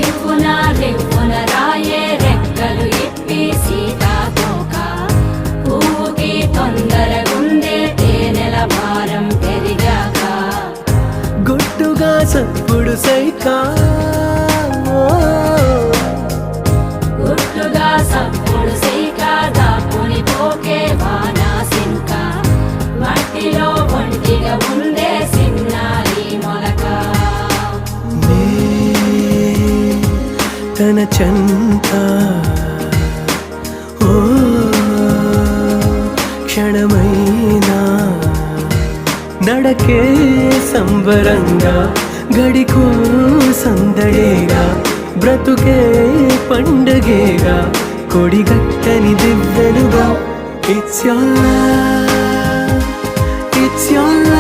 రివ్వున రివ్వున రాయే రెక్కలు ఇప్పి సీతాకోక పువ్వుకి తొందరగుందే తేనెల భారం పెరిగాక గుట్టుగా సప్పుడు సైకా గుట్టుగా సప్పుడు సైక దాపుని పోకే వానా సింక మట్టిలో ఒంటిగా ఉందే సిన్నారి మొలక తన చెంత ఓ క్షణమైనా నడకే సంబరంగా గడికో సందడేగా బ్రతుకే పండగేగా కొడిగట్టని దివ్వెనుగా ఇట్స్ your love